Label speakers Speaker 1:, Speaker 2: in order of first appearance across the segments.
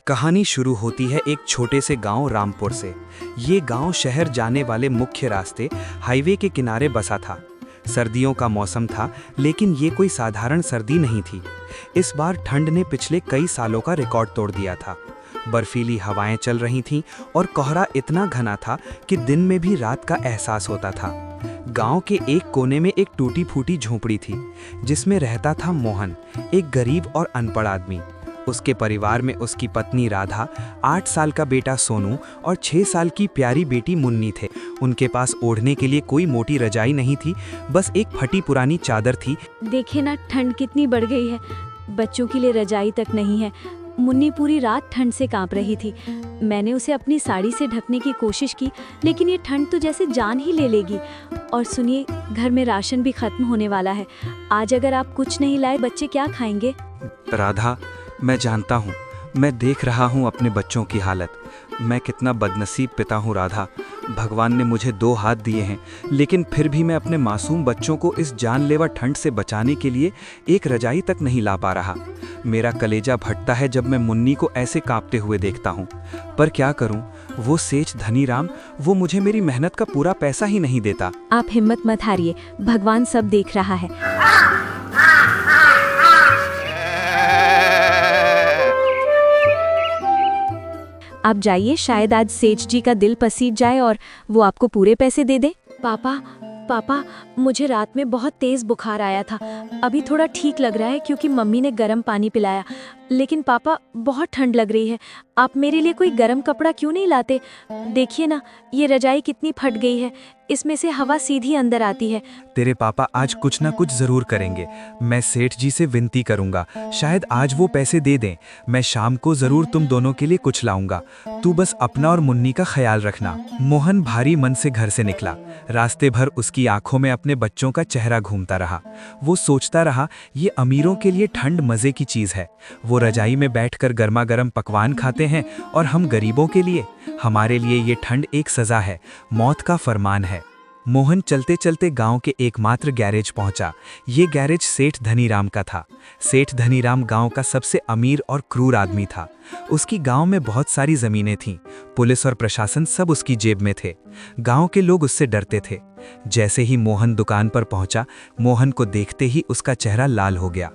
Speaker 1: कहानी शुरू होती है एक छोटे से गांव रामपुर से। ये गांव शहर जाने वाले मुख्य रास्ते हाईवे के किनारे बसा था। सर्दियों का मौसम था, लेकिन ये कोई साधारण सर्दी नहीं थी। इस बार ठंड ने पिछले कई सालों का रिकॉर्ड तोड़ दिया था। बर्फीली हवाएं चल रही थीं और कोहरा इतना घना था कि दिन में भी रात का एहसास होता था। गांव के एक कोने में एक टूटी फूटी झोंपड़ी थी, जिसमें रहता था मोहन, एक गरीब और अनपढ़ आदमी। उसके परिवार में उसकी पत्नी राधा, 8 साल का बेटा सोनू और 6 साल की प्यारी बेटी मुन्नी थे। उनके पास ओढ़ने के लिए कोई मोटी रजाई नहीं थी, बस एक फटी पुरानी चादर थी।
Speaker 2: देखिए ना, ठंड कितनी बढ़ गई है। बच्चों के लिए रजाई तक नहीं है। मुन्नी पूरी रात ठंड से कांप रही थी। मैंने उसे अपनी साड़ी से ढकने की कोशिश की, लेकिन ये ठंड तो जैसे जान ही ले लेगी। और सुनिए, घर में राशन भी खत्म होने वाला है। आज अगर आप कुछ नहीं लाए, बच्चे क्या खाएंगे?
Speaker 1: राधा, मैं जानता हूँ, मैं देख रहा हूँ अपने बच्चों की हालत। मैं कितना बदनसीब पिता हूँ राधा। भगवान ने मुझे 2 हाथ दिए हैं, लेकिन फिर भी मैं अपने मासूम बच्चों को इस जानलेवा ठंड से बचाने के लिए एक रजाई तक नहीं ला पा रहा। मेरा कलेजा फटता है जब मैं मुन्नी को ऐसे कांपते हुए देखता हूँ। पर क्या करूँ, वो सेठ धनीराम, वो मुझे मेरी मेहनत का पूरा पैसा ही नहीं देता।
Speaker 2: आप हिम्मत मत हारिए, भगवान सब देख रहा है। आप जाइए, शायद आज सेठ जी का दिल पसीज जाए और वो आपको पूरे पैसे दे दे। पापा, मुझे रात में बहुत तेज बुखार आया था। अभी थोड़ा ठीक लग रहा है क्योंकि मम्मी ने गर्म पानी पिलाया। लेकिन पापा, बहुत ठंड लग रही है। आप मेरे लिए कोई गर्म कपड़ा क्यों नहीं लाते? देखिए ना, ये रजाई कितनी फट गई है। इसमें से हवा सीधी अंदर आती है।
Speaker 1: तेरे पापा आज कुछ ना कुछ जरूर करेंगे। मैं सेठ जी से विनती करूंगा, शायद आज वो पैसे दे दें। मैं शाम को जरूर तुम दोनों के लिए कुछ लाऊंगा। तू बस अपना और मुन्नी का ख्याल रखना। मोहन भारी मन से घर से निकला। रास्ते भर उसकी आंखों में अपने बच्चों का चेहरा घूमता रहा। वो सोचता रहा, ये अमीरों के लिए ठंड मजे की चीज है। वो रजाई में बैठकर गर्मा गर्म पकवान खाते हैं, और हम गरीबों के लिए, हमारे लिए ये ठंड एक सजा है, मौत का फरमान है। मोहन चलते चलते गांव के एकमात्र गैरेज पहुंचा। ये गैरेज सेठ धनीराम का था। सेठ धनीराम गांव का सबसे अमीर और क्रूर आदमी था। उसकी गांव में बहुत सारी जमीनें थीं। पुलिस और प्रशासन सब उसकी जेब में थे। गांव के लोग उससे डरते थे। जैसे ही मोहन दुकान पर पहुंचा, मोहन को देखते ही उसका चेहरा लाल हो गया।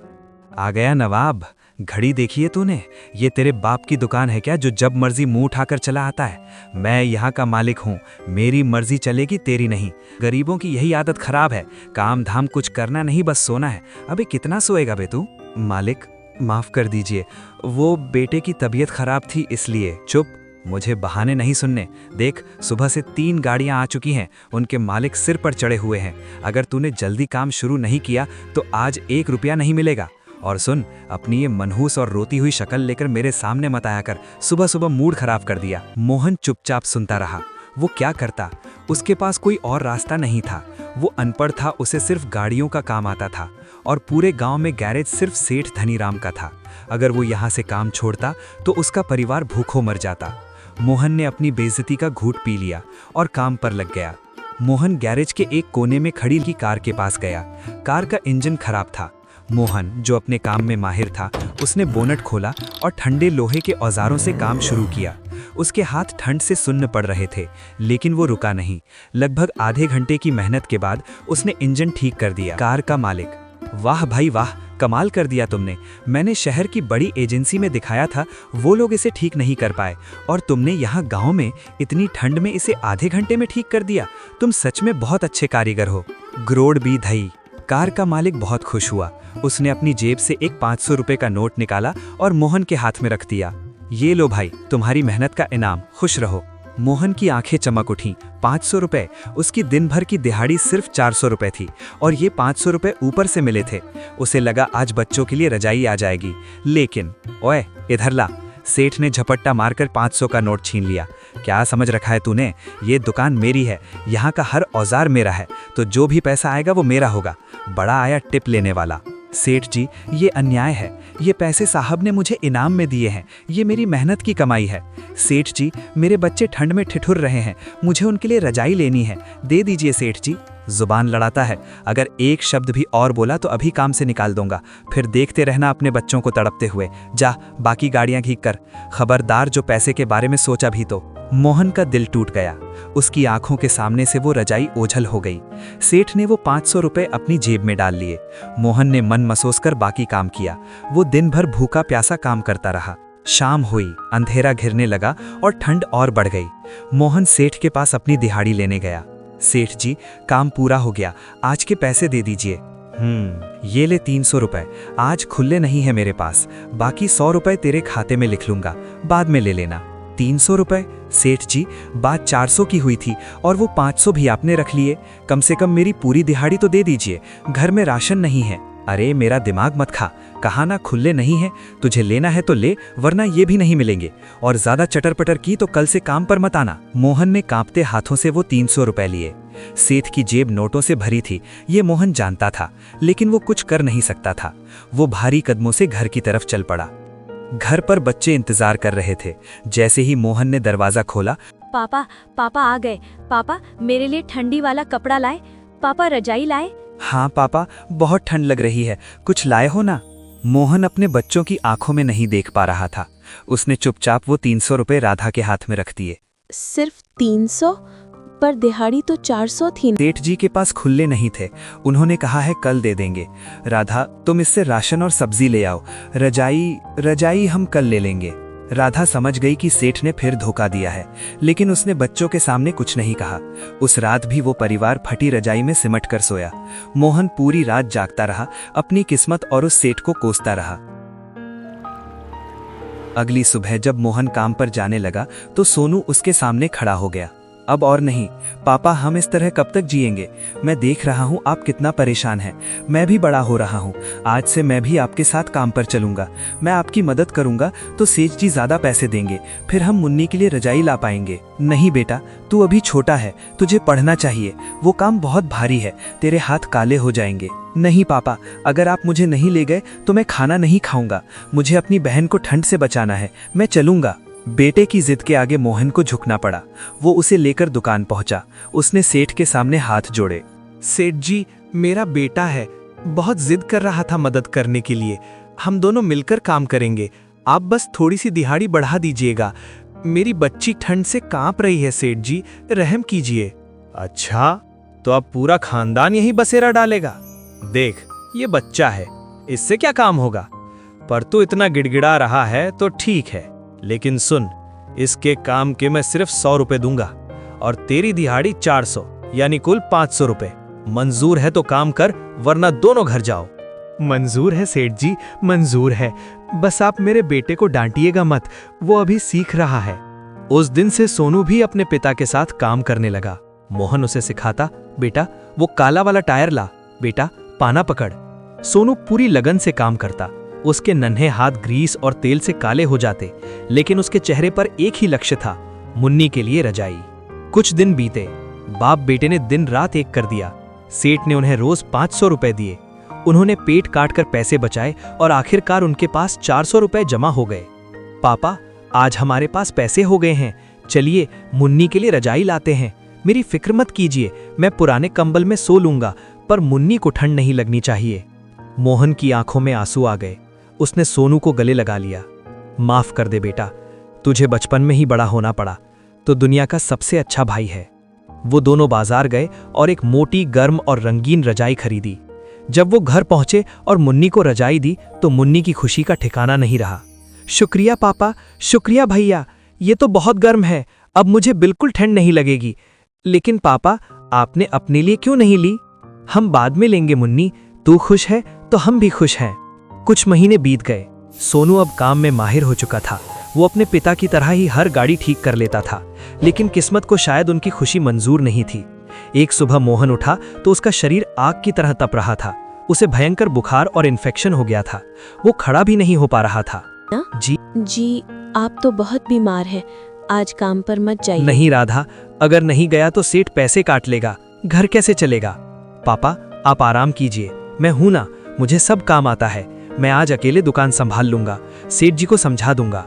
Speaker 1: आ गया नवाब। घड़ी देखिए तूने, ये तेरे बाप की दुकान है क्या, जो जब मर्जी मुंह उठाकर चला आता है? मैं यहाँ का मालिक हूँ, मेरी मर्जी चलेगी, तेरी नहीं। गरीबों की यही आदत खराब है, काम धाम कुछ करना नहीं, बस सोना है। अबे कितना सोएगा बे तू? मालिक, माफ कर दीजिए, वो बेटे की तबीयत खराब थी इसलिए। चुप, मुझे बहाने नहीं सुनने। देख, सुबह से 3 गाड़ियां आ चुकी हैं, उनके मालिक सिर पर चढ़े हुए हैं। अगर तूने जल्दी काम शुरू नहीं किया तो आज 1 रुपया नहीं मिलेगा। और सुन, अपनी ये मनहूस और रोती हुई शक्ल लेकर मेरे सामने मत आया कर। सुबह सुबह मूड खराब कर दिया। मोहन चुपचाप सुनता रहा। वो क्या करता? उसके पास कोई और रास्ता नहीं था। वो अनपढ़ था, उसे सिर्फ गाड़ियों का काम आता था, और पूरे गांव में गैरेज सिर्फ सेठ धनीराम का था। अगर वो यहाँ से काम छोड़ता तो उसका परिवार भूखों मर जाता। मोहन ने अपनी बेइज्जती का घूंट पी लिया और काम पर लग गया। मोहन गैरेज के एक कोने में खड़ी की कार के पास गया। कार का इंजन खराब था। मोहन, जो अपने काम में माहिर था, उसने बोनट खोला और ठंडे लोहे के औजारों से काम शुरू किया। उसके हाथ ठंड से सुन्न पड़ रहे थे, लेकिन वो रुका नहीं। लगभग आधे घंटे की मेहनत के बाद उसने इंजन ठीक कर दिया। कार का मालिक: वाह भाई वाह, कमाल कर दिया तुमने। मैंने शहर की बड़ी एजेंसी में दिखाया था, वो लोग इसे ठीक नहीं कर पाए, और तुमने यहाँ गांव में इतनी ठंड में इसे आधे घंटे में ठीक कर दिया। तुम सच में बहुत अच्छे कारीगर हो। ग्रोड़ भी धई। कार का मालिक बहुत खुश हुआ। उसने अपनी जेब से एक 500 रुपए का नोट निकाला और मोहन के हाथ में रख दिया। ये लो भाई, तुम्हारी मेहनत का इनाम, खुश रहो। मोहन की आंखें चमक उठीं। 500 रुपए! उसकी दिन भर की दिहाड़ी सिर्फ 400 रुपए थी, और ये 500 रुपए ऊपर से मिले थे। उसे लगा आज बच्चों के लिए रजाई आ जाएगी। लेकिन ओए, इधर ला। सेठ ने झपट्टा मारकर 500 का नोट छीन लिया। क्या समझ रखा है तूने? ये दुकान मेरी है, यहाँ का हर औजार मेरा है, तो जो भी पैसा आएगा वो मेरा होगा। बड़ा आया टिप लेने वाला। सेठ जी, ये अन्याय है। ये पैसे साहब ने मुझे इनाम में दिए हैं, ये मेरी मेहनत की कमाई है। सेठ जी, मेरे बच्चे ठंड में ठिठुर रहे हैं, मुझे उनके लिए रजाई लेनी है, दे दीजिए सेठ जी। जुबान लड़ाता है, अगर एक शब्द भी और बोला तो अभी काम से निकाल दूंगा, फिर देखते रहना अपने बच्चों को तड़पते हुए। जा बाकी गाड़ियां घीक कर, खबरदार जो पैसे के बारे में सोचा भी तो। मोहन का दिल टूट गया, उसकी आंखों के सामने से वो रजाई ओझल हो गई। सेठ ने वो 500 रुपए अपनी जेब में डाल लिए। मोहन ने मन मसोस कर बाकी काम किया। वो दिन भर भूखा प्यासा काम करता रहा। शाम हुई, अंधेरा घिरने लगा और ठंड और बढ़ गई। मोहन सेठ के पास अपनी दिहाड़ी लेने गया। सेठ जी, काम पूरा हो गया, आज के पैसे दे दीजिए। ये ले 300 रुपए, आज खुले नहीं है मेरे पास, बाकी 100 रुपए तेरे खाते में लिख लूंगा, बाद में ले लेना। 300 रुपए? सेठ जी, बात 400 की हुई थी और वो 500 भी आपने रख लिए। कम से कम मेरी पूरी दिहाड़ी तो दे दीजिए, घर में राशन नहीं है। अरे मेरा दिमाग मत खा, कहा ना खुले नहीं है, तुझे लेना है तो ले, वरना ये भी नहीं मिलेंगे। और ज्यादा चटर पटर की तो कल से काम पर मत आना। मोहन ने कांपते हाथों से वो 300 रुपए लिए। सेठ की जेब नोटों से भरी थी, ये मोहन जानता था, लेकिन वो कुछ कर नहीं सकता था। वो भारी कदमों से घर की तरफ चल पड़ा। घर पर बच्चे इंतजार कर रहे थे। जैसे ही मोहन ने दरवाजा खोला,
Speaker 2: पापा, पापा आ गए। पापा, मेरे लिए ठंडी वाला कपड़ा लाए। पापा, रजाई लाए।
Speaker 1: हाँ पापा, बहुत ठंड लग रही है, कुछ लाए हो ना? मोहन अपने बच्चों की आंखों में नहीं देख पा रहा था। उसने चुपचाप वो 300 रुपए राधा के हाथ में रख दिए।
Speaker 2: सिर्फ 300? पर दिहाड़ी तो 400 थी।
Speaker 1: सेठ जी के पास खुले नहीं थे, उन्होंने कहा है कल दे देंगे। राधा, तुम इससे राशन और सब्जी ले आओ, रजाई हम कल ले लेंगे। राधा समझ गई कि सेठ ने फिर धोखा दिया है, लेकिन उसने बच्चों के सामने कुछ नहीं कहा। उस रात भी वो परिवार फटी रजाई में सिमट कर सोया। मोहन पूरी रात जागता रहा, अपनी किस्मत और उस सेठ को कोसता रहा। अगली सुबह जब मोहन काम पर जाने लगा तो सोनू उसके सामने खड़ा हो गया। अब और नहीं पापा, हम इस तरह कब तक जिएंगे? मैं देख रहा हूँ आप कितना परेशान हैं। मैं भी बड़ा हो रहा हूँ, आज से मैं भी आपके साथ काम पर चलूंगा। मैं आपकी मदद करूंगा तो सेठ जी ज्यादा पैसे देंगे, फिर हम मुन्नी के लिए रजाई ला पाएंगे। नहीं बेटा, तू अभी छोटा है, तुझे पढ़ना चाहिए। वो काम बहुत भारी है, तेरे हाथ काले हो जाएंगे। नहीं पापा, अगर आप मुझे नहीं ले गए तो मैं खाना नहीं खाऊंगा। मुझे अपनी बहन को ठंड से बचाना है, मैं चलूंगा। बेटे की जिद के आगे मोहन को झुकना पड़ा। वो उसे लेकर दुकान पहुंचा। उसने सेठ के सामने हाथ जोड़े।
Speaker 3: सेठ जी, मेरा बेटा है, बहुत जिद कर रहा था मदद करने के लिए। हम दोनों मिलकर काम करेंगे, आप बस थोड़ी सी दिहाड़ी बढ़ा दीजिएगा। मेरी बच्ची ठंड से कांप रही है सेठ जी, रहम कीजिए। अच्छा, तो अब पूरा खानदान यही बसेरा डालेगा? देख, ये बच्चा है, इससे क्या काम होगा? पर तू इतना गिड़गिड़ा रहा है तो ठीक है, लेकिन सुन, इसके काम के मैं सिर्फ 100 रुपए दूंगा और तेरी दिहाड़ी 400, यानी कुल 500 रुपए। मंजूर है तो काम कर, वरना दोनों घर जाओ।
Speaker 4: मंजूर है सेठ जी, मंजूर है। बस आप मेरे बेटे को डांटिएगा मत, वो अभी सीख रहा है।
Speaker 3: उस दिन से सोनू भी अपने पिता के साथ काम करने लगा। मोहन उसे सिखाता, बेटा वो काला वाला टायर ला, बेटा पाना पकड़। सोनू पूरी लगन से काम करता। उसके नन्हे हाथ ग्रीस और तेल से काले हो जाते, लेकिन उसके चेहरे पर एक ही लक्ष्य था, मुन्नी के लिए रजाई। कुछ दिन बीते, बाप बेटे ने दिन रात एक कर दिया। सेठ ने उन्हें रोज 500 रुपए दिए। उन्होंने पेट काट कर पैसे बचाए और आखिरकार उनके पास 400 रुपए जमा हो गए। पापा, आज हमारे पास पैसे हो गए हैं, चलिए मुन्नी के लिए रजाई लाते हैं। मेरी फिक्र मत कीजिए, मैं पुराने कंबल में सो लूंगा, पर मुन्नी को ठंड नहीं लगनी चाहिए। मोहन की आंखों में आंसू आ गए। उसने सोनू को गले लगा लिया। माफ कर दे बेटा, तुझे बचपन में ही बड़ा होना पड़ा, तो दुनिया का सबसे अच्छा भाई है। वो दोनों बाजार गए और एक मोटी, गर्म और रंगीन रजाई खरीदी। जब वो घर पहुंचे और मुन्नी को रजाई दी तो मुन्नी की खुशी का ठिकाना नहीं रहा। शुक्रिया पापा, शुक्रिया भैया, ये तो बहुत गर्म है, अब मुझे बिल्कुल ठंड नहीं लगेगी। लेकिन पापा, आपने अपने लिए क्यों नहीं ली? हम बाद में लेंगे मुन्नी, तू खुश है तो हम भी खुश हैं। कुछ महीने बीत गए। सोनू अब काम में माहिर हो चुका था। वो अपने पिता की तरह ही हर गाड़ी ठीक कर लेता था, लेकिन किस्मत को शायद उनकी खुशी मंजूर नहीं थी। एक सुबह मोहन उठा तो उसका शरीर आग की तरह तप रहा था। उसे भयंकर बुखार और इन्फेक्शन हो गया था। वो खड़ा भी नहीं हो पा रहा था।
Speaker 2: जी, आप तो बहुत बीमार हैं, आज काम पर मत जाइए।
Speaker 3: नहीं राधा, अगर नहीं गया तो सेठ पैसे काट लेगा, घर कैसे चलेगा? पापा, आप आराम कीजिए, मैं हूं ना, मुझे सब काम आता है। मैं आज अकेले दुकान संभाल लूंगा, सेठ जी को समझा दूंगा।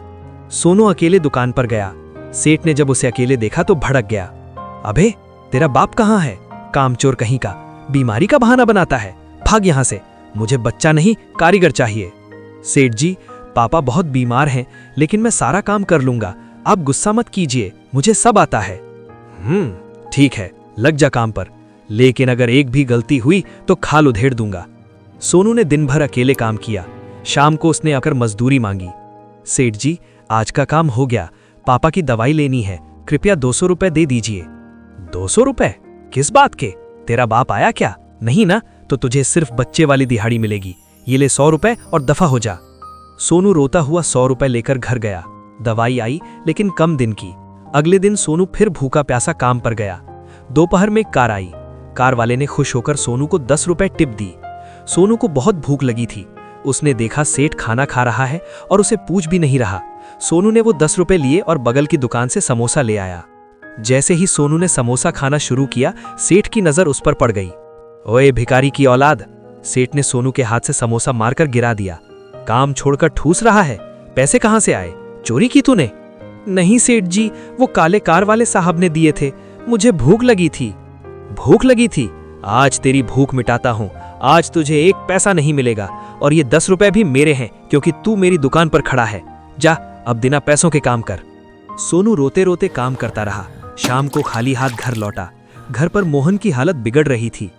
Speaker 3: सोनू अकेले दुकान पर गया। सेठ ने जब उसे अकेले देखा तो भड़क गया। अबे, तेरा बाप कहाँ है? कामचोर कहीं का, बीमारी का बहाना बनाता है। भाग यहाँ से, मुझे बच्चा नहीं कारीगर चाहिए। सेठ जी, पापा बहुत बीमार हैं, लेकिन मैं सारा काम कर लूंगा, आप गुस्सा मत कीजिए, मुझे सब आता है। ठीक है, लग जा काम पर, लेकिन अगर एक भी गलती हुई तो खाल उधेड़ दूंगा। सोनू ने दिन भर अकेले काम किया। शाम को उसने आकर मजदूरी मांगी। सेठ जी, आज का काम हो गया, पापा की दवाई लेनी है, कृपया 200 रुपए दे दीजिए। 200 रुपए? किस बात के? तेरा बाप आया क्या? नहीं ना, तो तुझे सिर्फ बच्चे वाली दिहाड़ी मिलेगी। ये ले 100 रुपए और दफा हो जा। सोनू रोता हुआ 100 रुपए लेकर घर गया। दवाई आई, लेकिन कम दिन की। अगले दिन सोनू फिर भूखा प्यासा काम पर गया। दोपहर में कार आई। कार वाले ने खुश होकर सोनू को 10 रुपए टिप दी। सोनू को बहुत भूख लगी थी। उसने देखा सेठ खाना खा रहा है और उसे पूछ भी नहीं रहा। सोनू ने वो 10 रुपए लिए और बगल की दुकान से समोसा ले आया। जैसे ही सोनू ने समोसा खाना शुरू किया, सेठ की नजर उस पर पड़ गई। ओए भिखारी की औलाद! सेठ ने सोनू के हाथ से समोसा मारकर गिरा दिया। काम छोड़कर ठूस रहा है, पैसे कहां से आए? चोरी की तूने? नहीं सेठ जी, वो काले कार वाले साहब ने दिए थे, मुझे भूख लगी थी। भूख लगी थी? आज तेरी भूख मिटाता हूं। आज तुझे 1 पैसा नहीं मिलेगा और ये 10 रुपए भी मेरे हैं, क्योंकि तू मेरी दुकान पर खड़ा है। जा, अब बिना पैसों के काम कर। सोनू रोते रोते काम करता रहा। शाम को खाली हाथ घर लौटा। घर पर मोहन की हालत बिगड़ रही थी।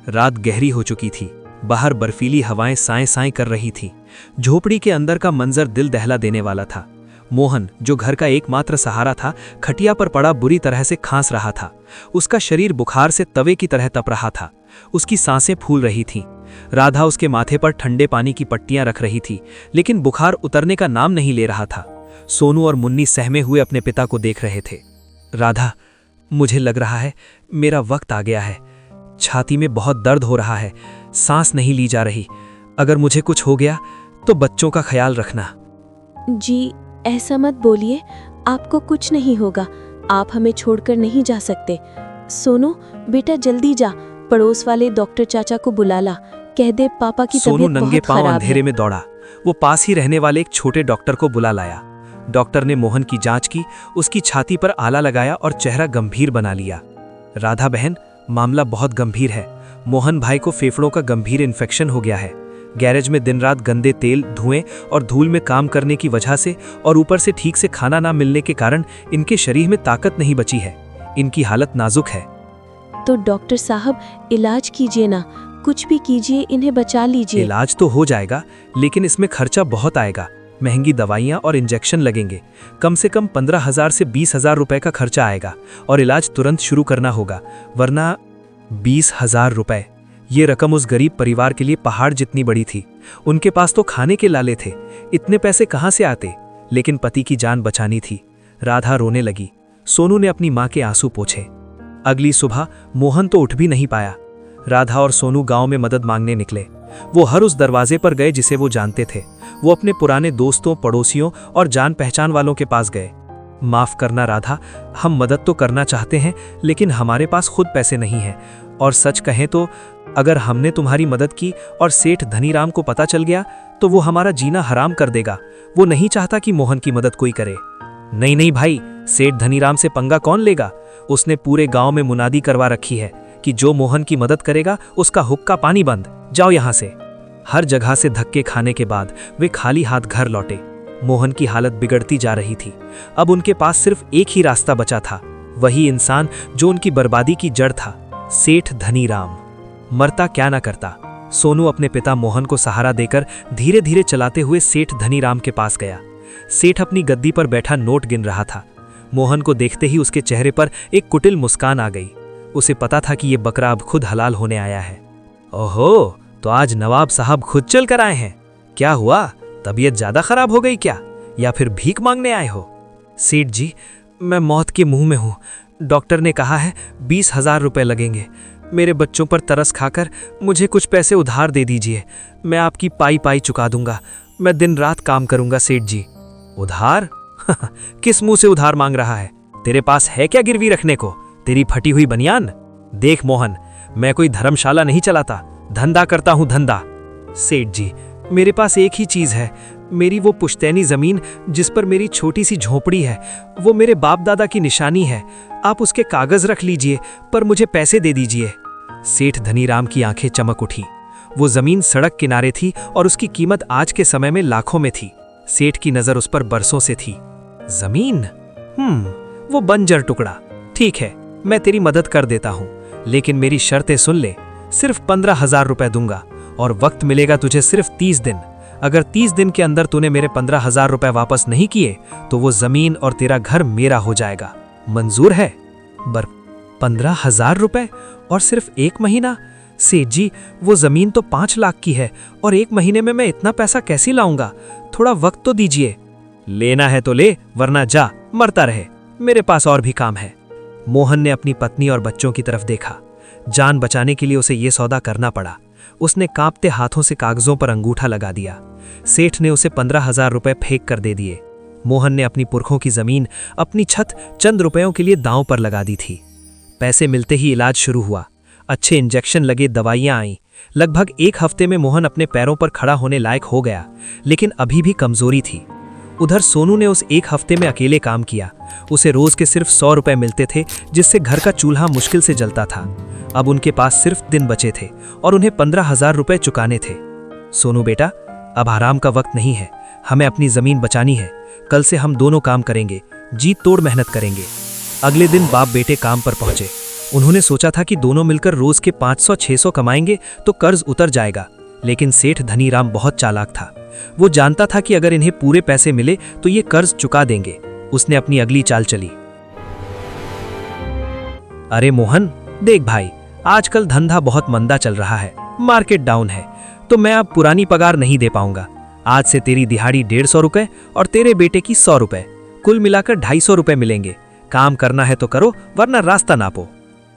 Speaker 3: रात गहरी हो चुकी थी। बाहर बर्फीली हवाएं साएं साएं कर रही थी। झोपड़ी के अंदर का मंजर दिल दहला देने वाला था। मोहन, जो घर का एकमात्र सहारा था, खटिया पर पड़ा बुरी तरह से खांस रहा था। उसका शरीर बुखार से तवे की तरह तप रहा था। उसकी सांसें फूल रही थीं। राधा उसके माथे पर ठंडे पानी की पट्टियां रख रही थी, लेकिन बुखार उतरने का नाम नहीं ले रहा था। सोनू और मुन्नी सहमे हुए अपने पिता को देख रहे थे। राधा, मुझे लग रहा है मेरा वक्त आ गया है। छाती में बहुत दर्द हो रहा है, सांस नहीं ली जा रही। अगर मुझे कुछ हो गया तो बच्चों का ख्याल रखना।
Speaker 2: जी, ऐसा मत बोलिए, आपको कुछ नहीं होगा। आप हमें छोड़कर नहीं जा सकते। सोनू बेटा, जल्दी जा, पड़ोस वाले डॉक्टर चाचा को बुला ला, कह दे पापा की
Speaker 3: सोनू
Speaker 2: तबीयत
Speaker 3: नंगे
Speaker 2: बहुत
Speaker 3: पांव
Speaker 2: खराब
Speaker 3: अंधेरे
Speaker 2: है।
Speaker 3: में दौड़ा। वो पास ही रहने वाले एक छोटे डॉक्टर को बुला लाया। डॉक्टर ने मोहन की जांच की, उसकी छाती पर आला लगाया और चेहरा गंभीर बना लिया। राधा बहन, मामला बहुत गंभीर है। मोहन भाई को फेफड़ों का गंभीर इन्फेक्शन हो गया है। गैरेज में दिन रात गंदे तेल, धुएं और धूल में काम करने की वजह से और ऊपर से ठीक से खाना ना मिलने के कारण इनके शरीर में ताकत नहीं बची है। इनकी हालत नाजुक है।
Speaker 2: तो डॉक्टर साहब, इलाज कीजिए ना, कुछ भी कीजिए, इन्हें बचा लीजिए।
Speaker 3: इलाज तो हो जाएगा, लेकिन इसमें खर्चा बहुत आएगा। महंगी दवाइयाँ और इंजेक्शन लगेंगे। कम से कम 15,000 से 20,000 रुपए का खर्चा आएगा और इलाज तुरंत शुरू करना होगा, वरना 20,000 रुपए। ये रकम उस गरीब परिवार के लिए पहाड़ जितनी बड़ी थी। उनके पास तो खाने के लाले थे, इतने पैसे कहाँ से आते? लेकिन पति की जान बचानी थी। राधा रोने लगी। सोनू ने अपनी माँ के आंसू पोंछे। अगली सुबह मोहन तो उठ भी नहीं पाया। राधा और सोनू गांव में मदद मांगने निकले। वो हर उस दरवाजे पर गए जिसे वो जानते थे। वो अपने पुराने दोस्तों, पड़ोसियों और जान पहचान वालों के पास गए। माफ करना राधा, हम मदद तो करना चाहते हैं, लेकिन हमारे पास खुद पैसे नहीं हैं। और सच कहें तो अगर हमने तुम्हारी मदद की और सेठ धनीराम को पता चल गया तो वो हमारा जीना हराम कर देगा। वो नहीं चाहता कि मोहन की मदद कोई करे। नहीं नहीं भाई, सेठ धनीराम से पंगा कौन लेगा? उसने पूरे गांव में मुनादी करवा रखी है कि जो मोहन की मदद करेगा उसका हुक्का पानी बंद। जाओ यहां से। हर जगह से धक्के खाने के बाद वे खाली हाथ घर लौटे। मोहन की हालत बिगड़ती जा रही थी। अब उनके पास सिर्फ एक ही रास्ता बचा था, वही इंसान जो उनकी बर्बादी की जड़ था, सेठ धनीराम। मरता क्या ना करता। सोनू अपने पिता मोहन को सहारा देकर धीरे धीरे चलाते हुए सेठ धनीराम के पास गया। सेठ अपनी गद्दी पर बैठा नोट गिन रहा था। मोहन को देखते ही उसके चेहरे पर एक कुटिल मुस्कान आ गई। उसे पता था कि ये बकरा अब खुद हलाल होने आया है। ओहो, तो आज नवाब साहब खुद चल कर आए हैं। क्या हुआ, तबीयत ज्यादा खराब हो गई क्या, या फिर भीख मांगने आए हो? सेठ जी, मैं मौत के मुंह में हूं। डॉक्टर ने कहा है 20,000 रुपए लगेंगे। मेरे बच्चों पर तरस खाकर मुझे कुछ पैसे उधार दे दीजिए। मैं आपकी पाई पाई चुका दूंगा। मैं दिन रात काम करूंगा सेठ जी। उधार? किस मुंह से उधार मांग रहा है? तेरे पास है क्या गिरवी रखने को? तेरी फटी हुई बनियान? देख मोहन, मैं कोई धर्मशाला नहीं चलाता, धंधा करता हूं धंधा। सेठ जी, मेरे पास एक ही चीज है, मेरी वो पुश्तैनी जमीन जिस पर मेरी छोटी सी झोपड़ी है। वो मेरे बाप दादा की निशानी है। आप उसके कागज रख लीजिए, पर मुझे पैसे दे दीजिए। सेठ धनीराम की आंखें चमक उठी। वो जमीन सड़क किनारे थी और उसकी कीमत आज के समय में लाखों में थी। सेठ की नजर उस पर बरसों से थी। जमीन? वो बंजर टुकड़ा। ठीक है, मैं तेरी मदद कर देता हूं, लेकिन मेरी शर्तें सुन ले। सिर्फ 15,000 रुपए दूंगा और वक्त मिलेगा तुझे सिर्फ 30 दिन। अगर 30 दिन के अंदर तूने मेरे 15,000 रुपए वापस नहीं किए तो वो जमीन और तेरा घर मेरा हो जाएगा। मंजूर है? 15,000 रुपए और सिर्फ 1 महीना? सेठ जी, वो जमीन तो 5 लाख की है और 1 महीने में मैं इतना पैसा कैसे लाऊंगा? थोड़ा वक्त तो दीजिए। लेना है तो ले, वरना जा, मरता रहे। मेरे पास और भी काम है। मोहन ने अपनी पत्नी और बच्चों की तरफ देखा। जान बचाने के लिए उसे ये सौदा करना पड़ा। उसने कांपते हाथों से कागजों पर अंगूठा लगा दिया। सेठ ने उसे 15,000 रुपए फेंक कर दे दिए। मोहन ने अपनी पुरखों की जमीन, अपनी छत चंद रुपयों के लिए दांव पर लगा दी थी। पैसे मिलते ही इलाज शुरू हुआ। अच्छे इंजेक्शन लगे, दवाइयां आईं। लगभग 1 हफ्ते में मोहन अपने पैरों पर खड़ा होने लायक हो गया, लेकिन अभी भी कमजोरी थी। उधर सोनू ने उस 1 हफ्ते में अकेले काम किया। उसे रोज के सिर्फ 100 रुपए मिलते थे, जिससे घर का चूल्हा मुश्किल से जलता था। अब उनके पास सिर्फ दिन बचे थे और उन्हें 15,000 रुपए चुकाने थे। सोनू बेटा, अब आराम का वक्त नहीं है। हमें अपनी जमीन बचानी है। कल से हम दोनों काम करेंगे, जी तोड़ मेहनत करेंगे। अगले दिन बाप बेटे काम पर पहुंचे। उन्होंने सोचा था कि दोनों मिलकर रोज के 500-600 कमाएंगे तो कर्ज उतर जाएगा, लेकिन सेठ धनीराम बहुत चालाक था। वो जानता था कि अगर इन्हें पूरे पैसे मिले तो ये कर्ज चुका देंगे। उसने अपनी अगली चाल चली। अरे मोहन, देख भाई, आजकल धंधा बहुत मंदा चल रहा है, मार्केट डाउन है, तो मैं अब पुरानी पगार नहीं दे पाऊंगा। आज से तेरी दिहाड़ी 150 रुपए और तेरे बेटे की 100 रुपए, कुल मिलाकर 250 रुपए मिलेंगे। काम करना है तो करो, वरना रास्ता नापो।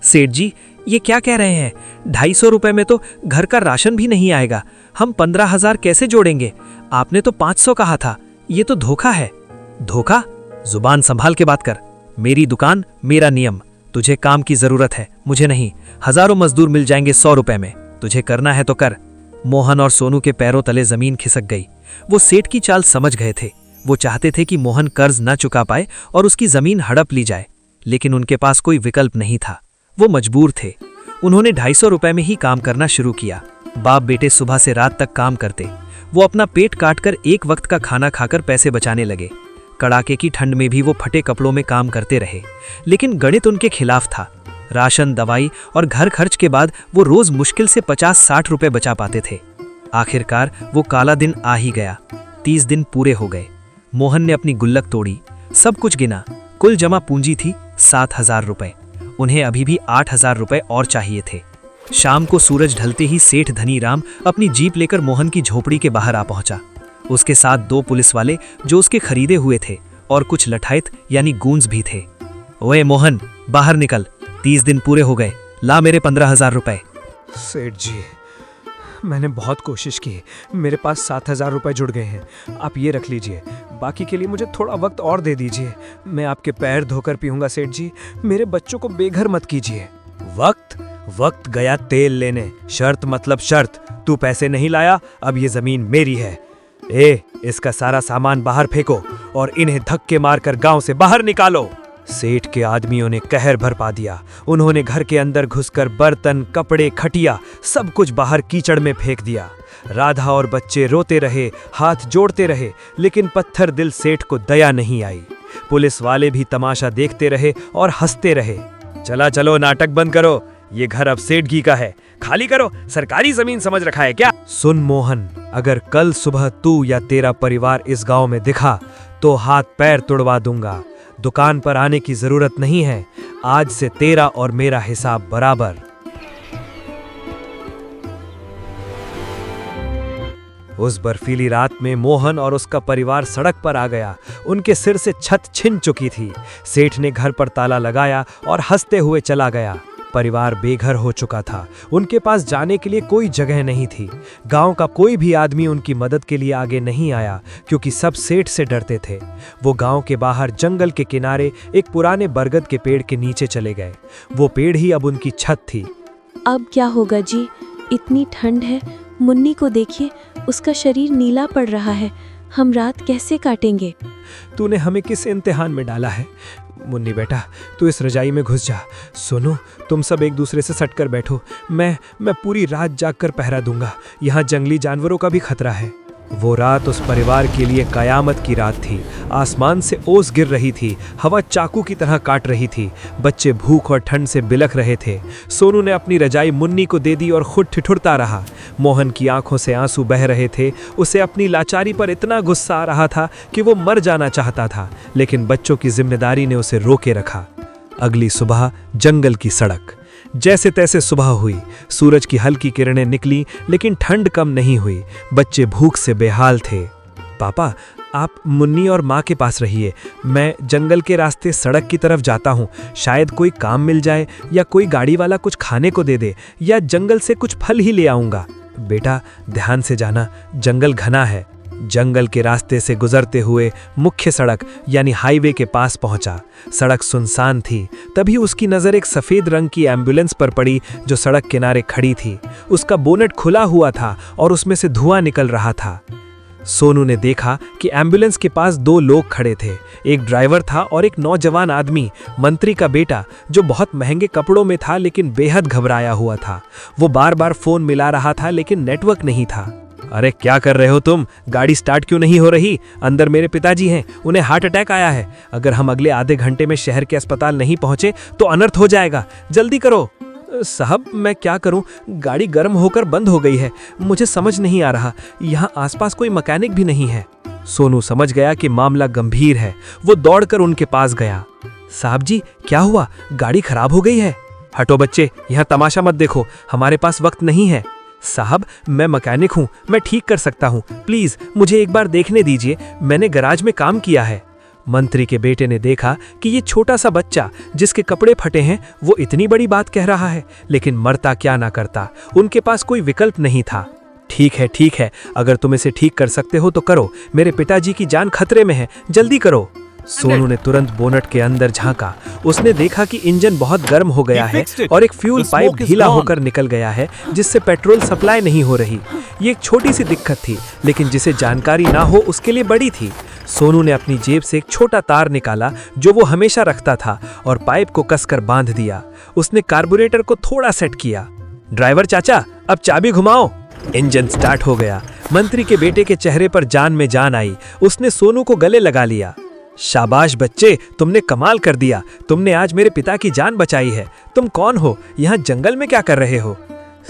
Speaker 3: सेठ जी, ये क्या कह रहे हैं? 250 रुपए में तो घर का राशन भी नहीं आएगा। हम 15,000 कैसे जोड़ेंगे? आपने तो 500 कहा था। ये तो धोखा है। धोखा? जुबान संभाल के बात कर। मेरी दुकान, मेरा नियम। तुझे काम की जरूरत है, मुझे नहीं। हजारों मजदूर मिल जाएंगे 100 रुपए में। तुझे करना है तो कर। मोहन और सोनू के पैरों तले जमीन खिसक गई। वो सेठ की चाल समझ गए थे। वो चाहते थे कि मोहन कर्ज न चुका पाए और उसकी जमीन हड़प ली जाए, लेकिन उनके पास कोई विकल्प नहीं था। वो मजबूर थे। उन्होंने 250 रुपए में ही काम करना शुरू किया। बाप बेटे सुबह से रात तक काम करते। वो अपना पेट काटकर 1 वक्त का खाना खाकर पैसे बचाने लगे। कड़ाके की ठंड में भी वो फटे कपड़ों में काम करते रहे, लेकिन गणित उनके खिलाफ था। राशन, दवाई और घर खर्च के बाद वो रोज मुश्किल से 50-60 रुपए बचा पाते थे। आखिरकार वो काला दिन आ ही गया। 30 दिन पूरे हो गए। मोहन ने अपनी गुल्लक तोड़ी, सब कुछ गिना। कुल जमा पूंजी थी 7,000 रुपए। उन्हें अभी भी 8,000 रुपए और चाहिए थे। शाम को सूरज ढलते ही सेठ धनीराम अपनी जीप लेकर मोहन की झोपड़ी के बाहर आ पहुंचा। उसके साथ 2 पुलिस वाले जो उसके खरीदे हुए थे और कुछ लठायत यानी गूंज भी थे। ओए मोहन, बाहर निकल, 30 दिन पूरे हो गए, ला मेरे 15,000 रुपए।
Speaker 4: सेठ जी, मैंने बहुत कोशिश की, मेरे पास 7,000 रुपए जुड़ गए हैं। आप ये रख लीजिए, बाकी के लिए मुझे थोड़ा वक्त और दे दीजिए। मैं आपके पैर धोकर पीऊंगा सेठ जी। मेरे बच्चों को बेघर मत कीजिए। वक्त गया तेल लेने। शर्त मतलब शर्त। तू पैसे नहीं लाया, अब ये जमीन मेरी है। इसका सारा सामान बाहर फेंको और इन्हें धक्के मारकर गांव से बाहर निकालो। सेठ के आदमियों ने कहर बरपा दिया। उन्होंने घर के अंदर घुसकर बर्तन, कपड़े, खटिया सब कुछ बाहर कीचड़ में फेंक दिया। राधा और बच्चे रोते रहे, हाथ जोड़ते रहे, लेकिन पत्थर दिल सेठ को दया नहीं आई। पुलिस वाले भी तमाशा देखते रहे और हंसते रहे। चलो नाटक बंद करो, ये घर अब सेठ जी का है, खाली करो। सरकारी जमीन समझ रखा है क्या? सुन मोहन, अगर कल सुबह तू या तेरा परिवार इस गांव में दिखा तो हाथ पैर तुड़वा दूंगा। दुकान पर आने की जरूरत नहीं है। आज से तेरा और मेरा हिसाब बराबर। उस बर्फीली रात में मोहन और उसका परिवार सड़क पर आ गया। उनके सिर से छत छिन चुकी थी। सेठ ने घर पर ताला लगाया और हंसते हुए चला गया। परिवार बेघर हो चुका था। उनके पास जाने के लिए कोई जगह नहीं थी। गांव का कोई भी आदमी उनकी मदद के लिए आगे नहीं आया, क्योंकि सब सेठ से डरते थे। वो गांव के बाहर जंगल के किनारे एक पुराने बरगद के पेड़ के नीचे चले गए। वो पेड़ ही अब उनकी छत थी।
Speaker 2: अब क्या होगा जी? इतनी ठंड है, मुन्नी को देखिए, उसका शरीर नीला पड़ रहा है। हम रात कैसे काटेंगे?
Speaker 4: तूने हमें किस इम्तिहान में डाला है? मुन्नी बेटा, तू इस रजाई में घुस जा। सोनू, तुम सब एक दूसरे से सटकर बैठो। मैं पूरी रात जागकर पहरा दूंगा। यहाँ जंगली जानवरों का भी खतरा है। वो रात उस परिवार के लिए कयामत की रात थी। आसमान से ओस गिर रही थी, हवा चाकू की तरह काट रही थी। बच्चे भूख और ठंड से बिलख रहे थे। सोनू ने अपनी रजाई मुन्नी को दे दी और खुद ठिठुरता रहा। मोहन की आंखों से आंसू बह रहे थे। उसे अपनी लाचारी पर इतना गुस्सा आ रहा था कि वो मर जाना चाहता था, लेकिन बच्चों की जिम्मेदारी ने उसे रोके रखा। अगली सुबह जंगल की सड़क। जैसे तैसे सुबह हुई। सूरज की हल्की किरणें निकली, लेकिन ठंड कम नहीं हुई। बच्चे भूख से बेहाल थे। पापा, आप मुन्नी और माँ के पास रहिए। मैं जंगल के रास्ते सड़क की तरफ जाता हूँ। शायद कोई काम मिल जाए या कोई गाड़ी वाला कुछ खाने को दे दे, या जंगल से कुछ फल ही ले आऊँगा। बेटा, ध्यान से जाना, जंगल घना है। जंगल के रास्ते से गुजरते हुए मुख्य सड़क यानी हाईवे के पास पहुंचा। सड़क सुनसान थी। तभी उसकी नज़र एक सफ़ेद रंग की एम्बुलेंस पर पड़ी जो सड़क किनारे खड़ी थी। उसका बोनेट खुला हुआ था और उसमें से धुआं निकल रहा था। सोनू ने देखा कि एम्बुलेंस के पास दो लोग खड़े थे। एक ड्राइवर था और एक नौजवान आदमी, मंत्री का बेटा, जो बहुत महंगे कपड़ों में था लेकिन बेहद घबराया हुआ था। वो बार बार फोन मिला रहा था लेकिन नेटवर्क नहीं था। अरे क्या कर रहे हो तुम? गाड़ी स्टार्ट क्यों नहीं हो रही? अंदर मेरे पिताजी हैं, उन्हें हार्ट अटैक आया है। अगर हम अगले आधे घंटे में शहर के अस्पताल नहीं पहुंचे तो अनर्थ हो जाएगा। जल्दी करो। साहब, मैं क्या करूं? गाड़ी गर्म होकर बंद हो गई है। मुझे समझ नहीं आ रहा। यहाँ आसपास कोई मैकेनिक भी नहीं है। सोनू समझ गया कि मामला गंभीर है। वो दौड़कर उनके पास गया। साहब जी, क्या हुआ? गाड़ी खराब हो गई है। हटो बच्चे, यहाँ तमाशा मत देखो, हमारे पास वक्त नहीं है। साहब, मैं मैकेनिक हूँ, मैं ठीक कर सकता हूँ। प्लीज मुझे एक बार देखने दीजिए, मैंने गैराज में काम किया है। मंत्री के बेटे ने देखा कि ये छोटा सा बच्चा जिसके कपड़े फटे हैं वो इतनी बड़ी बात कह रहा है, लेकिन मरता क्या ना करता। उनके पास कोई विकल्प नहीं था। ठीक है, अगर तुम इसे ठीक कर सकते हो तो करो। मेरे पिताजी की जान खतरे में है, जल्दी करो। सोनू ने तुरंत बोनट के अंदर झांका। उसने देखा कि इंजन बहुत गर्म हो गया है और एक फ्यूल पाइप ढीला होकर निकल गया है, जिससे पेट्रोल सप्लाई नहीं हो रही। ये एक छोटी सी दिक्कत थी, लेकिन जिसे जानकारी ना हो उसके लिए बड़ी थी। सोनू ने अपनी जेब से एक छोटा तार निकाला जो वो हमेशा रखता था और पाइप को कसकर बांध दिया। उसने कार्बोरेटर को थोड़ा सेट किया। ड्राइवर चाचा, अब चाबी घुमाओ। इंजन स्टार्ट हो गया। मंत्री के बेटे के चेहरे पर जान में जान आई। उसने सोनू को गले लगा लिया। शाबाश बच्चे, तुमने कमाल कर दिया। तुमने आज मेरे पिता की जान बचाई है। तुम कौन हो? यहाँ जंगल में क्या कर रहे हो?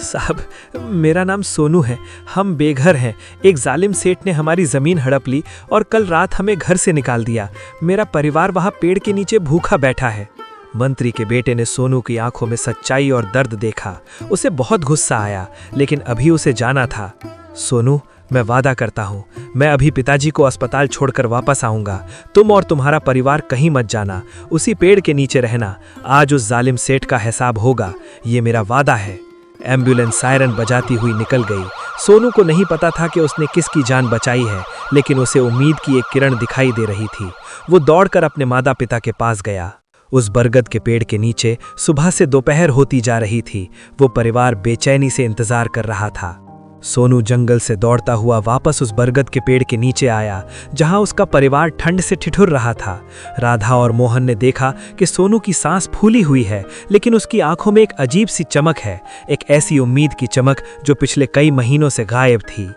Speaker 4: साहब, मेरा नाम सोनू है। हम बेघर हैं। एक जालिम सेठ ने हमारी जमीन हड़प ली और कल रात हमें घर से निकाल दिया। मेरा परिवार वहाँ पेड़ के नीचे भूखा बैठा है। मंत्री के बेटे ने सोनू की आंखों में सच्चाई और दर्द देखा। उसे बहुत गुस्सा आया, लेकिन अभी उसे जाना था। सोनू, मैं वादा करता हूँ, मैं अभी पिताजी को अस्पताल छोड़कर वापस आऊंगा। तुम और तुम्हारा परिवार कहीं मत जाना, उसी पेड़ के नीचे रहना। आज उस जालिम सेठ का हिसाब होगा, ये मेरा वादा है। एम्बुलेंस सायरन बजाती हुई निकल गई। सोनू को नहीं पता था कि उसने किसकी जान बचाई है, लेकिन उसे उम्मीद की एक किरण दिखाई दे रही थी। वो दौड़कर अपने माता पिता के पास गया। उस बरगद के पेड़ के नीचे सुबह से दोपहर होती जा रही थी। वो परिवार बेचैनी से इंतजार कर रहा था। सोनू जंगल से दौड़ता हुआ वापस उस बरगद के पेड़ के नीचे आया, जहां उसका परिवार ठंड से ठिठुर रहा था। राधा और मोहन ने देखा कि सोनू की सांस फूली हुई है, लेकिन उसकी आंखों में एक अजीब सी चमक है, एक ऐसी उम्मीद की चमक जो पिछले कई महीनों से गायब थी।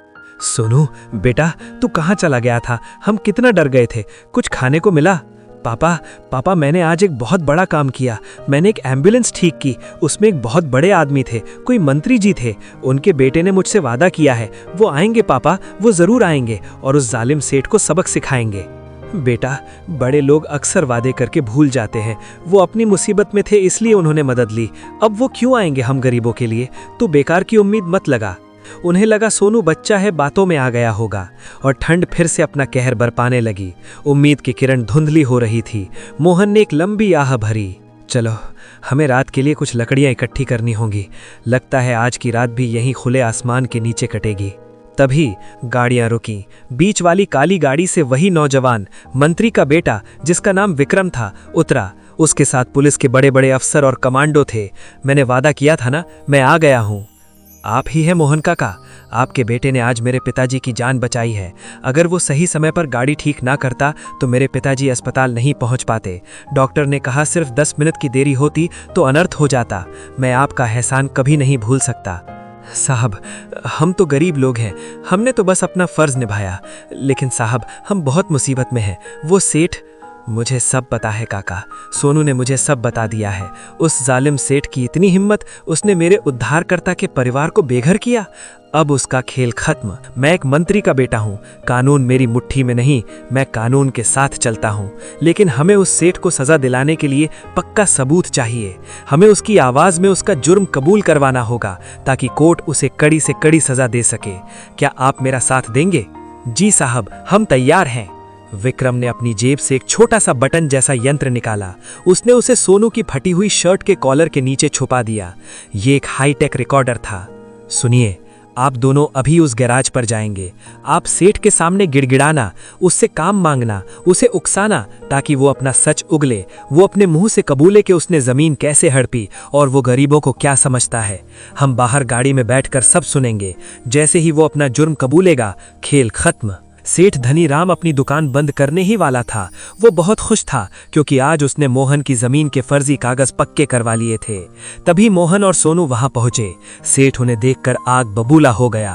Speaker 4: सोनू बेटा, तू कहाँ चला गया था? हम कितना डर गए थे। कुछ खाने को मिला? पापा, मैंने आज एक बहुत बड़ा काम किया। मैंने एक एम्बुलेंस ठीक की। उसमें एक बहुत बड़े आदमी थे, कोई मंत्री जी थे। उनके बेटे ने मुझसे वादा किया है, वो आएंगे पापा, वो जरूर आएंगे और उस जालिम सेठ को सबक सिखाएंगे। बेटा, बड़े लोग अक्सर वादे करके भूल जाते हैं। वो अपनी मुसीबत में थे इसलिए उन्होंने मदद ली। अब वो क्यों आएंगे हम गरीबों के लिए? तू बेकार की उम्मीद मत लगा। उन्हें लगा सोनू बच्चा है, बातों में आ गया होगा, और ठंड फिर से अपना कहर बरपाने लगी। उम्मीद की किरण धुंधली हो रही थी। मोहन ने एक लंबी आह भरी। चलो, हमें रात के लिए कुछ लकड़ियां इकट्ठी करनी होंगी। लगता है आज की रात भी यहीं खुले आसमान के नीचे कटेगी। तभी गाड़ियां रुकी। बीच वाली काली गाड़ी से वही नौजवान, मंत्री का बेटा जिसका नाम विक्रम था, उतरा। उसके साथ पुलिस के बड़े बड़े अफसर और कमांडो थे। मैंने वादा किया था ना, मैं आ गया हूँ।
Speaker 3: आप ही हैं मोहन काका। आपके बेटे ने आज मेरे पिताजी की जान बचाई है। अगर वो सही समय पर गाड़ी ठीक ना करता तो मेरे पिताजी अस्पताल नहीं पहुंच पाते। डॉक्टर ने कहा सिर्फ 10 मिनट की देरी होती तो अनर्थ हो जाता। मैं आपका एहसान कभी नहीं भूल सकता। साहब, हम तो गरीब लोग हैं, हमने तो बस अपना फर्ज निभाया। लेकिन साहब, हम बहुत मुसीबत में हैं। वो सेठ। मुझे सब पता है काका, सोनू ने मुझे सब बता दिया है। उस जालिम सेठ की इतनी हिम्मत, उसने मेरे उद्धारकर्ता के परिवार को बेघर किया। अब उसका खेल खत्म। मैं एक मंत्री का बेटा हूँ, कानून मेरी मुट्ठी में नहीं, मैं कानून के साथ चलता हूँ। लेकिन हमें उस सेठ को सजा दिलाने के लिए पक्का सबूत चाहिए। हमें उसकी आवाज़ में उसका जुर्म कबूल करवाना होगा ताकि कोर्ट उसे कड़ी से कड़ी सजा दे सके। क्या आप मेरा साथ देंगे? जी साहब, हम तैयार हैं। विक्रम ने अपनी जेब से एक छोटा सा बटन जैसा यंत्र निकाला। उसने उसे सोनू की फटी हुई शर्ट के कॉलर के नीचे छुपा दिया। ये एक हाईटेक रिकॉर्डर था। सुनिए, आप दोनों अभी उस गैराज पर जाएंगे। आप सेठ के सामने गिड़गिड़ाना, उससे काम मांगना, उसे उकसाना ताकि वो अपना सच उगले। वो अपने मुंह से कबूले कि उसने जमीन कैसे हड़पी और वो गरीबों को क्या समझता है। हम बाहर गाड़ी में बैठकर सब सुनेंगे। जैसे ही वो अपना जुर्म कबूलेगा, खेल खत्म। सेठ धनीराम अपनी दुकान बंद करने ही वाला था। वो बहुत खुश था क्योंकि आज उसने मोहन की जमीन के फर्जी कागज पक्के करवा लिए थे। तभी मोहन और सोनू वहां पहुंचे। सेठ उन्हें देखकर आग बबूला हो गया।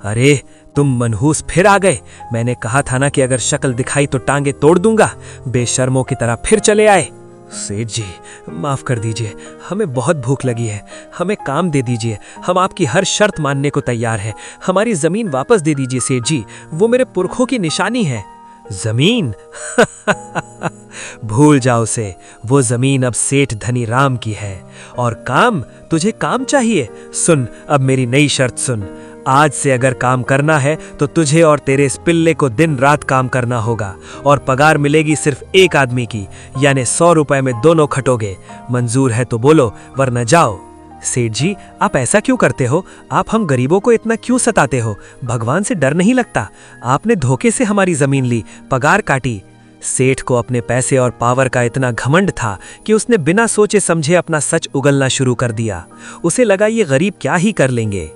Speaker 3: अरे, तुम मनहूस फिर आ गए। मैंने कहा था ना कि अगर शक्ल दिखाई तो टांगे तोड़ दूंगा। बेशर्मों की तरह फिर चले आए। सेठ जी, माफ कर दीजिए, हमें बहुत भूख लगी है। हमें काम दे दीजिए, हम आपकी हर शर्त मानने को तैयार हैं। हमारी जमीन वापस दे दीजिए सेठ जी, वो मेरे पुरखों की निशानी है। जमीन? भूल जाओ उसे। वो जमीन अब सेठ धनीराम की है। और काम? तुझे काम चाहिए? सुन, अब मेरी नई शर्त सुन। आज से अगर काम करना है तो तुझे और तेरे इस पिल्ले को दिन रात काम करना होगा और पगार मिलेगी सिर्फ एक आदमी की, यानी 100 रुपए में दोनों खटोगे। मंजूर है तो बोलो, वरना जाओ। सेठ जी, आप ऐसा क्यों करते हो? आप हम गरीबों को इतना क्यों सताते हो? भगवान से डर नहीं लगता? आपने धोखे से हमारी जमीन ली, पगार काटी। सेठ को अपने पैसे और पावर का इतना घमंड था कि उसने बिना सोचे समझे अपना सच उगलना शुरू कर दिया। उसे लगा ये गरीब क्या ही कर लेंगे।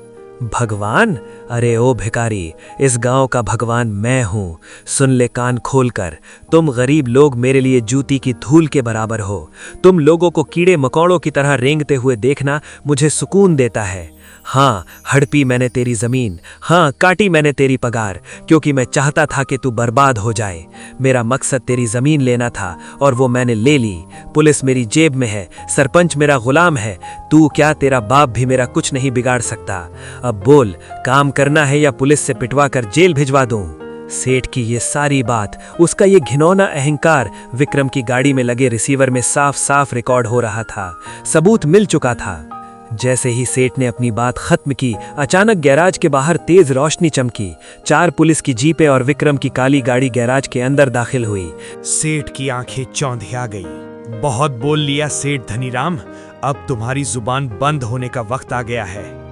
Speaker 3: भगवान? अरे ओ भिखारी, इस गांव का भगवान मैं हूं। सुन ले कान खोलकर, तुम गरीब लोग मेरे लिए जूती की धूल के बराबर हो। तुम लोगों को कीड़े मकोड़ों की तरह रेंगते हुए देखना मुझे सुकून देता है। हाँ, हड़पी मैंने तेरी जमीन, हाँ काटी मैंने तेरी पगार, क्योंकि मैं चाहता था कि तू बर्बाद हो जाए। मेरा मकसद तेरी जमीन लेना था और वो मैंने ले ली। पुलिस मेरी जेब में है, सरपंच मेरा गुलाम है। तू क्या, तेरा बाप भी मेरा कुछ नहीं बिगाड़ सकता। अब बोल, काम करना है या पुलिस से पिटवा कर जेल भिजवा दूं? सेठ की ये सारी बात, उसका ये घिनौना अहंकार विक्रम की गाड़ी में लगे रिसीवर में साफ साफ रिकॉर्ड हो रहा था। सबूत मिल चुका था। जैसे ही सेठ ने अपनी बात खत्म की, अचानक गैराज के बाहर तेज रोशनी चमकी। 4 पुलिस की जीपें और विक्रम की काली गाड़ी गैराज के अंदर दाखिल हुई।
Speaker 5: सेठ की आंखें चौंधिया गई। बहुत बोल लिया सेठ धनीराम, अब तुम्हारी जुबान बंद होने का वक्त आ गया है।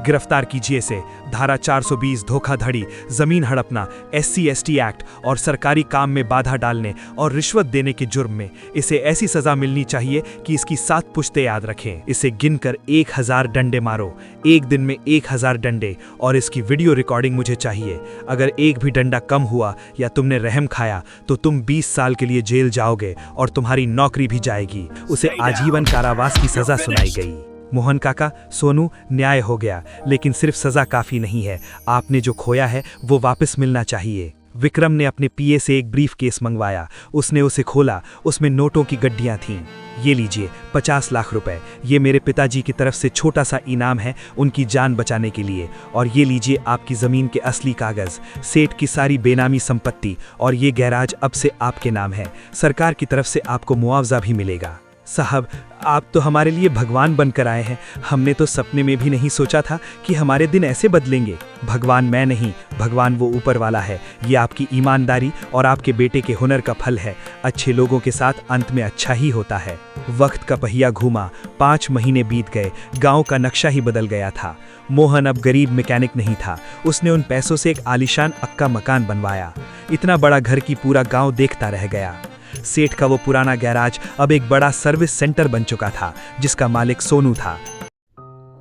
Speaker 5: गिरफ्तार कीजिए इसे। धारा 420 धोखाधड़ी, जमीन हड़पना, SC/ST एक्ट और सरकारी काम में बाधा डालने और रिश्वत देने के जुर्म में इसे ऐसी सजा मिलनी चाहिए कि इसकी 7 पुश्तें याद रखें। इसे गिनकर 1000 डंडे मारो, एक दिन में 1000 डंडे, और इसकी वीडियो रिकॉर्डिंग मुझे चाहिए। अगर एक भी डंडा कम हुआ या तुमने रहम खाया तो तुम 20 साल के लिए जेल जाओगे और तुम्हारी नौकरी भी जाएगी। उसे आजीवन कारावास की सजा सुनाई गई। मोहन काका, सोनू, न्याय हो गया, लेकिन सिर्फ सजा काफी नहीं है। आपने जो खोया है वो वापस मिलना चाहिए। विक्रम ने अपने पीए से एक ब्रीफ केस मंगवाया। उसने उसे खोला, उसमें नोटों की गड्डियां थीं। ये लीजिए 50 लाख रुपए, ये मेरे पिताजी की तरफ से छोटा सा इनाम है उनकी जान बचाने के लिए। और ये लीजिए आपकी जमीन के असली कागज, सेठ की सारी बेनामी संपत्ति, और ये गैराज अब से आपके नाम है। सरकार की तरफ से आपको मुआवजा भी मिलेगा। साहब, आप तो हमारे लिए भगवान बनकर आए हैं। हमने तो सपने में भी नहीं सोचा था कि हमारे दिन ऐसे बदलेंगे। भगवान मैं नहीं, भगवान वो ऊपर वाला है। ये आपकी ईमानदारी और आपके बेटे के हुनर का फल है। अच्छे लोगों के साथ अंत में अच्छा ही होता है। वक्त का पहिया घूमा, 5 महीने बीत गए, गांव का नक्शा ही बदल गया था। मोहन अब गरीब मैकेनिक नहीं था। उसने उन पैसों से एक आलीशान अक्का मकान बनवाया। इतना बड़ा घर कि पूरा गांव देखता रह गया। सेठ का वो पुराना गैराज अब एक बड़ा सर्विस सेंटर बन चुका था, जिसका मालिक सोनू था।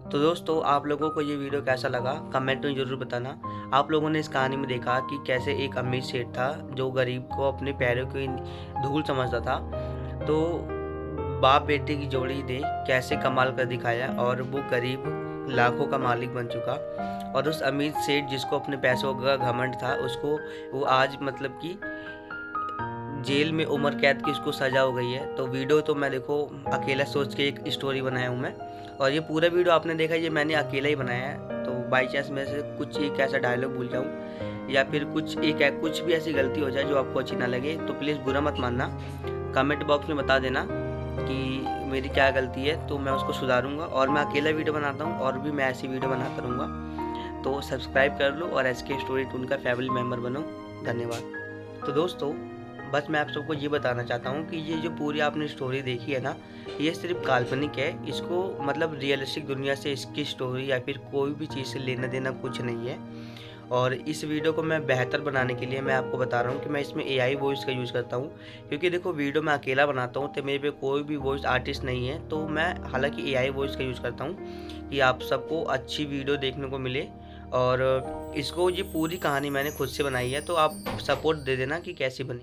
Speaker 6: तो दोस्तों, आप लोगों को ये वीडियो कैसा लगा कमेंट में ज़रूर बताना। आप लोगों ने इस कहानी में देखा कि कैसे एक अमीर सेठ था जो गरीब को अपने पैरों की धूल समझता था। तो बाप बेटे की जोड़ी ने कैसे कमाल कर दिखाया और वो गरीब लाखों का मालिक बन चुका, और उस अमीर सेठ जिसको अपने पैसों का घमंड था उसको वो आज मतलब कि जेल में उम्र कैद की उसको सज़ा हो गई है। तो वीडियो तो मैं देखो अकेला सोच के एक स्टोरी बनाया हूँ मैं, और ये पूरा वीडियो आपने देखा ये मैंने अकेला ही बनाया है। तो बाई चांस में से कुछ एक ऐसा डायलॉग भूल जाऊँ या फिर कुछ भी ऐसी गलती हो जाए जो आपको अच्छी ना लगे तो प्लीज़ बुरा मत मानना। कमेंट बॉक्स में बता देना कि मेरी क्या गलती है, तो मैं उसको सुधारूंगा। और मैं अकेला वीडियो बनाता हूँ और भी मैं ऐसी वीडियो बनाता रहूँगा। तो सब्सक्राइब कर लो और SK स्टोरी टून का फैमिली मेम्बर बनो। धन्यवाद। तो दोस्तों, बस मैं आप सबको ये बताना चाहता हूँ कि ये जो पूरी आपने स्टोरी देखी है ना, ये सिर्फ काल्पनिक है। इसको मतलब रियलिस्टिक दुनिया से इसकी स्टोरी या फिर कोई भी चीज़ से लेना देना कुछ नहीं है। और इस वीडियो को मैं बेहतर बनाने के लिए मैं आपको बता रहा हूँ कि मैं इसमें AI वॉइस का यूज़ करता हूँ, क्योंकि देखो वीडियो मैं अकेला बनाता हूँ तो मेरे पे कोई भी वॉइस आर्टिस्ट नहीं है। तो मैं हालांकि AI वॉइस का यूज़ करता हूँ कि आप सबको अच्छी वीडियो देखने को मिले। और इसको ये पूरी कहानी मैंने खुद से बनाई है, तो आप सपोर्ट दे देना कि कैसी बनी।